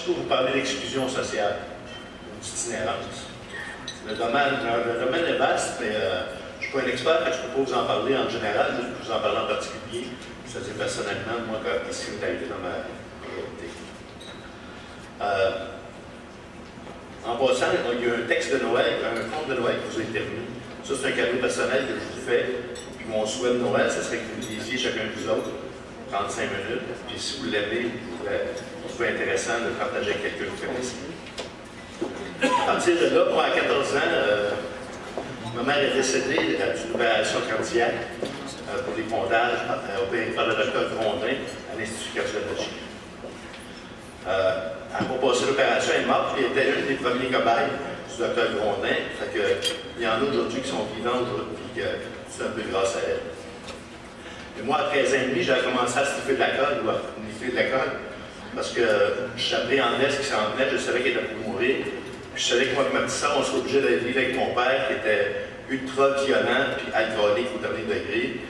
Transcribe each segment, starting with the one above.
je peux vous parler d'exclusion sociale, ou d'itinérance. Le domaine est vaste, mais je ne suis pas un expert, je ne peux pas vous en parler en général, je peux vous en parler en particulier, c'est-à-dire personnellement, moi, qu'est-ce qui m'est arrivé dans ma majorité. En passant, il y a un texte de Noël, un conte de Noël qui vous a été remis. Ça, c'est un cadeau personnel que je vous fais. Puis mon souhait de Noël, ce serait que vous le lisiez chacun de vous autres, 35 minutes. Puis si vous l'aimez, vous trouvez intéressant de le partager avec quelqu'un que vous connaissez. À partir de là, moi, à 14 ans, ma mère est décédée d'une opération cardiaque pour les pondages opérée par le docteur Grondin à l'Institut cardiologique. Elle n'a pas passé l'opération, elle est morte, puis elle était une des premiers cobayes du docteur Grondin. Fait que, il y en a aujourd'hui qui sont vivants aujourd'hui, puis c'est un peu grâce à elle. Et moi, à 13 ans et demi, j'avais commencé à sniffer de la colle, ou à sniffer de la colle, parce que je s'appréhendais ce qui s'en venait, je savais qu'il était pour mourir. Puis je savais que moi et ma petite soeur, on serait obligé d'aller vivre avec mon père, qui était ultra violent, puis alcoolique au dernier degré.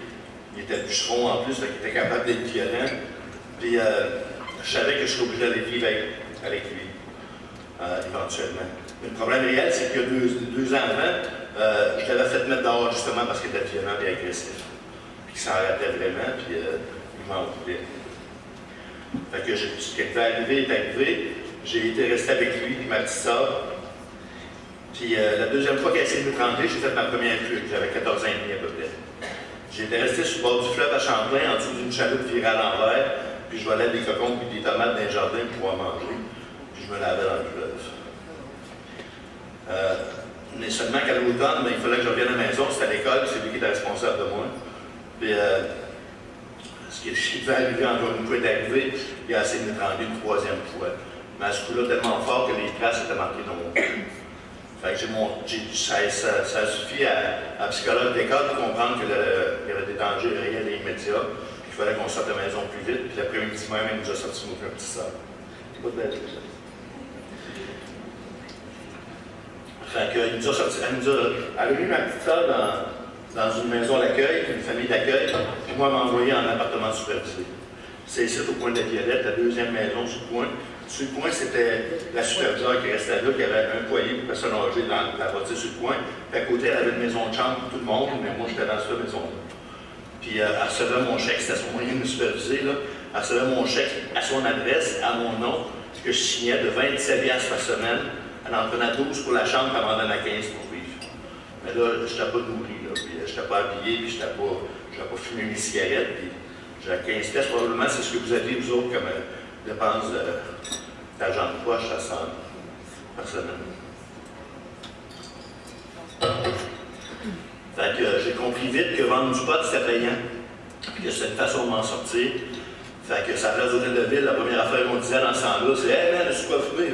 Il était bûcheron en plus, donc il était capable d'être violent. Puis je savais que je serais obligé d'aller vivre avec lui, éventuellement. Mais le problème réel, c'est qu'il y a deux ans avant, je l'avais fait mettre dehors justement parce qu'il était violent et agressif. Puis qu'il s'en rappelait vraiment, puis il m'en voulait. Fait que ce qui est arrivé est arrivé. J'ai été resté avec lui et ma petite soeur. Puis la deuxième fois qu'elle a essayé de me trembler, j'ai fait ma première fugue. J'avais 14 ans et demi à peu près. J'étais resté sur le bord du fleuve à Champlain, en dessous d'une chaloupe virée à l'envers. Puis je volais des cocons et des tomates dans le jardin pour pouvoir manger. Puis je me lavais dans le fleuve. Mais seulement qu'à l'automne, il fallait que je revienne à la maison. C'était à l'école, c'est lui qui était responsable de moi. Puis ce qui devait arriver encore une fois est arrivé. Il a essayé de m'étrangler une troisième fois. Mais à ce coup-là, tellement fort que les traces étaient marquées dans mon cul. Fait que ça a suffi à un psychologue d'école pour comprendre qu'il y avait des dangers réels et immédiats. Il fallait qu'on sorte de la maison plus vite. Puis l'après-midi même, elle nous a sorti mon petit sœur. Pas de belle chose. Fait qu'elle nous a sorti, elle a mis ma petite sœur dans une maison d'accueil, une famille d'accueil, puis moi, elle m'a envoyé en appartement supervisé. C'est ici, au coin de la Violette, la deuxième maison sur le coin. Sur le coin, c'était la superviseure qui restait là, qui avait un foyer pour personnes âgées dans la voiture sur le coin. Puis à côté, elle avait une maison de chambre pour tout le monde, mais moi, j'étais dans cette maison-là. Puis elle recevait mon chèque, c'était son moyen de me superviser, là. Elle recevait mon chèque à son adresse, à mon nom, que je signais de 27$ par semaine. Elle en prenait 12 pour la chambre, elle m'en donnait 15 pour vivre. Mais là, je n'étais pas nourri, là, puis je n'étais pas habillé, puis je n'avais pas fumé mes cigarettes, puis j'avais 15$. Probablement, c'est ce que vous aviez, vous autres, comme dépense d'argent de poche à 100$ par semaine. Fait que j'ai compris vite que vendre du pot, c'était payant, puis que c'était une façon de m'en sortir. Fait que ça place d'hôtel de ville, la première affaire qu'on disait dans ce temps-là, c'est « Hey man, tu quoi fumer? »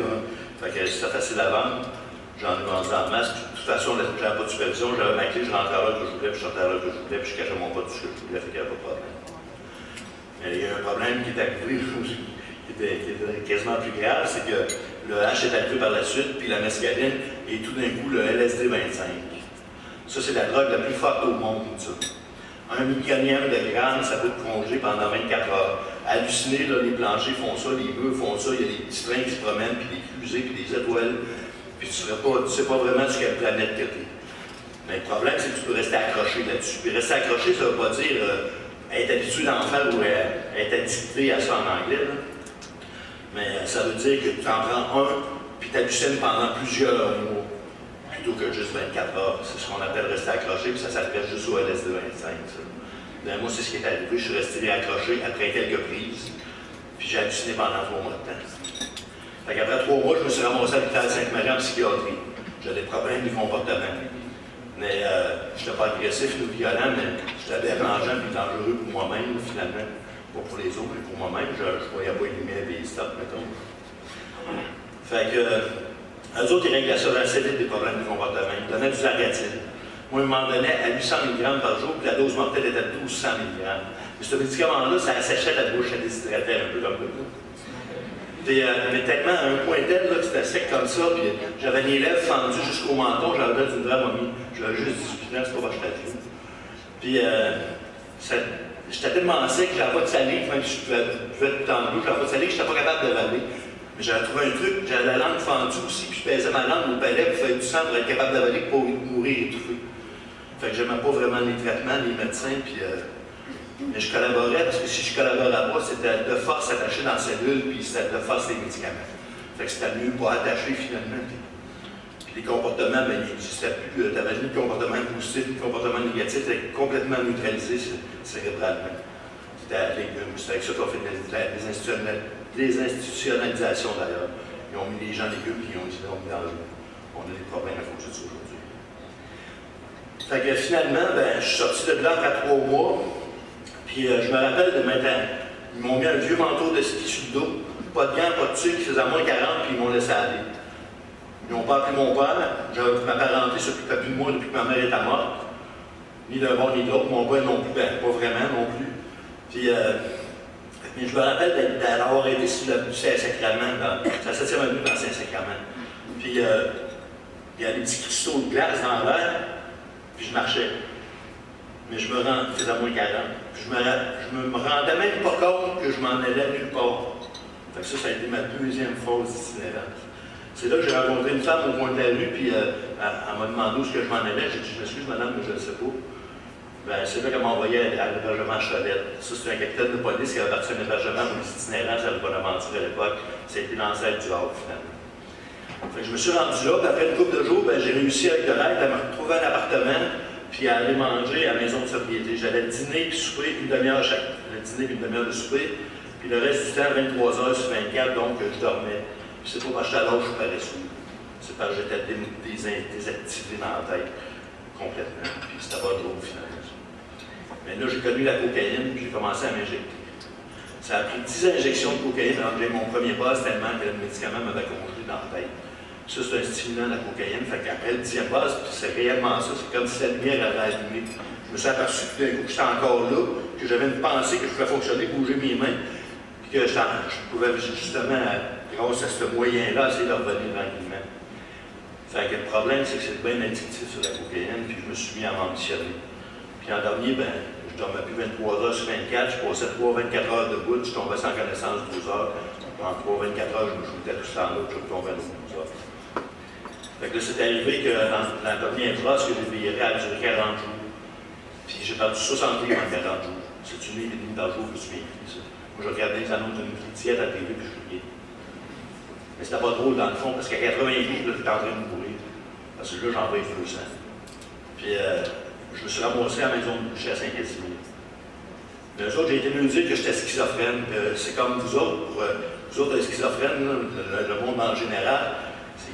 Fait que c'était facile à vendre. J'en ai vendu en masse. De toute façon, j'avais pas de supervision, j'avais ma clé, je rentrais à l'heure que je voulais, puis je sortais à l'heure que je voulais, puis je cachais mon pot tout ce que je voulais, fait qu'il n'y avait pas de problème. Mais il y a un problème qui est arrivé, qui était quasiment plus grave, c'est que le H est arrivé par la suite, puis la mescaline, et tout d'un coup, le LSD 25. Ça, c'est la drogue la plus forte au monde, ça. 1 millionième de grammes, ça peut te congé pendant 24 heures. Halluciner, là, les planchers font ça, les bœufs font ça, il y a des petits trains qui se promènent, puis des fusées, puis des étoiles, puis tu ne sais pas vraiment sur quelle planète que tu es. Mais le problème, c'est que tu peux rester accroché là-dessus. Puis rester accroché, ça ne veut pas dire être habitué d'en faire ou être addicté à ça en anglais, là. Mais ça veut dire que tu en prends un, puis tu hallucines pendant plusieurs mois, plutôt que juste 24 heures. C'est ce qu'on appelle rester accroché, puis ça s'appelle juste au LSD 25. Ça. Ben, moi, c'est ce qui est arrivé. Je suis resté accroché après quelques prises, puis j'ai halluciné pendant 3 mois de temps. Fait qu'après 3 mois, je me suis ramassé à l'hôpital Sainte-Marie en psychiatrie. J'avais des problèmes de comportement. Mais je n'étais pas agressif ou violent, mais j'étais dérangeant et dangereux pour moi-même, finalement. Pas pour les autres, mais pour moi-même. Je ne voyais pas les lumières des stops, mettons. Fait que, eux autres, ils réglaient ça assez vite des problèmes de comportement. Ils me donnaient du Lagatine. Moi, ils m'en donnaient à 800 mg par jour, puis la dose mortelle était de 1200 mg. Mais ce médicament-là, ça asséchait la bouche, ça déshydratait un peu comme ça. Puis, mais tellement à un point tel que c'était sec comme ça, puis j'avais les lèvres fendues jusqu'au menton, j'avais d'une dramomie. J'avais juste 18 ans, c'est pas j'étais vieux. Puis, j'étais tellement sec que j'avais pas de salive, même si je pouvais tout en bleu, j'avais pas de salive, je n'étais pas capable de valer. Mais j'avais trouvé un truc, j'avais la langue fendue aussi, puis je pesais ma langue au palais pour faire du sang, pour être capable d'avaler pour mourir étouffé. Fait que j'aimais pas vraiment les traitements, les médecins, puis mais je collaborais, parce que si je collaborais pas, c'était de force attaché dans la cellule, puis c'était de force les médicaments. Fait que c'était mieux pas attaché finalement. Puis les comportements, ben, ils n'existaient plus. Tu avais ni de comportement positif, ni de comportement négatif, c'était complètement neutralisé cérébralement. C'était à légumes. C'est avec ça qu'on fait des institutionnalisations d'ailleurs. Ils ont mis les gens légumes, puis ils ont dit non, on a des problèmes à cause de ça aujourd'hui. Fait que finalement, ben, je suis sorti de là après 3 mois. Puis je me rappelle de maintenant, ils m'ont mis un vieux manteau de ski sur le dos, pas de gants, pas de tuque, qui faisait moins 40, puis ils m'ont laissé aller. Ils n'ont pas appelé mon père, ma parenté ne s'occupait plus de moi depuis que ma mère était morte, ni d'un bord ni de l'autre, mon père non plus, ben, pas vraiment non plus. Puis mais je me rappelle d'avoir été sur le Saint-Sacrament, c'est la 7e avenue dans Saint-Sacrament. Puis il y avait des petits cristaux de glace dans l'air, puis je marchais. Mais je me rendais, il faisait moins 40. Je me rendais même pas compte que je m'en allais nulle part. Fait que ça a été ma 2e phase d'itinérance. C'est là que j'ai rencontré une femme au coin de la rue, puis elle m'a demandé où est-ce que je m'en allais. J'ai dit, je m'excuse madame, mais je ne sais pas. Ben, c'est là qu'elle m'a envoyé à l'hébergement Cholette. Ça, c'est un capitaine de police qui avait parti un hébergement pour les itinérants à Bonaventure à l'époque. C'était l'ancêtre du Havre, finalement. Fait que je me suis rendu là, puis après une couple de jours, ben, j'ai réussi avec de l'aide à me retrouver un appartement, puis à aller manger à la maison de sobriété. J'allais dîner puis souper une demi-heure chaque. Le dîner puis une demi-heure de souper, puis le reste du temps, 23 heures sur 24, donc je dormais. Puis c'est pas parce que j'étais à l'âge, je suis paresseux. C'est parce que j'étais désactivé dans la tête complètement. Puis c'était pas drôle finalement. Mais là, j'ai connu la cocaïne, puis j'ai commencé à m'injecter. Ça a pris 10 injections de cocaïne avant que j'ai mon premier buzz tellement que le médicament m'avait congelé dans la tête. Ça, c'est un stimulant de la cocaïne. Fait qu'après le 10e buzz, c'est réellement ça. C'est comme si la lumière avait allumé. Je me suis aperçu que d'un coup, j'étais encore là, que j'avais une pensée que je pouvais fonctionner, bouger mes mains, puis que je pouvais justement, grâce à ce moyen-là, essayer de revenir tranquillement. Fait que le problème, c'est que c'est bien addictif sur la cocaïne, puis je me suis mis à m'ambitionner. Puis en dernier, ben, je dormais plus 23 heures sur 24, je passais 3-24 heures debout, je tombais sans connaissance 12 heures. En 3-24 heures, je me shootais tout ça en l'autre, je tombais à 12 heures. Fait que là, c'est arrivé que dans la dernière phrase que j'ai viré, elle a duré 40 jours. Puis j'ai perdu 60 livres en 40 jours. C'est une livre et demie par jour que je me suis écrit ça. Moi, je regardais les annonces d'une diète à la télé, puis je riais. Mais c'était pas drôle dans le fond, parce qu'à 80 livres, j'étais en train de mourir. Parce que là, j'en vais 200. Puis je me suis ramassé à la maison de boucher à Saint-Casimir. Mais eux autres, j'ai été mieux dire que j'étais schizophrène. C'est comme vous autres, les schizophrènes, le monde en général,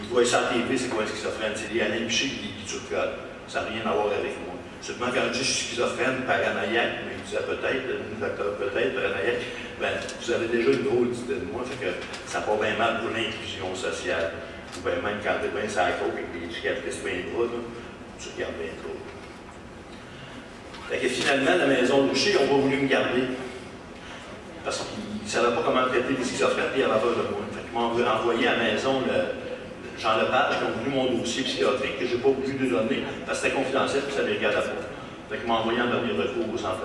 ils voient ça à la TV, c'est quoi un schizophrène? C'est des Alain Piché qui turcotent. Ça n'a rien à voir avec moi. Seulement quand je dis je suis schizophrène, paranoïaque, mais je disais peut-être, le docteur peut-être, paranoïaque, ben, vous avez déjà une drôle d'idée de moi, fait que ça va pas bien mal pour l'inclusion sociale. Ou bien même quand tu es bien sur la côte avec des cicatrices bien gros, tu regardes bien trop. Fait que finalement, la maison de Boucher, ils n'ont pas voulu me garder. Parce qu'ils ne savaient pas comment traiter les schizophrènes, puis ils avaient peur de moi. Fait qu'ils m'ont envoyé à la maison Jean Lepage, qui ont voulu mon dossier psychiatrique, que je n'ai pas voulu lui donner, parce que c'était confidentiel, puis ça ne les regardait pas. Fait qu'ils m'ont envoyé en dernier recours au centre.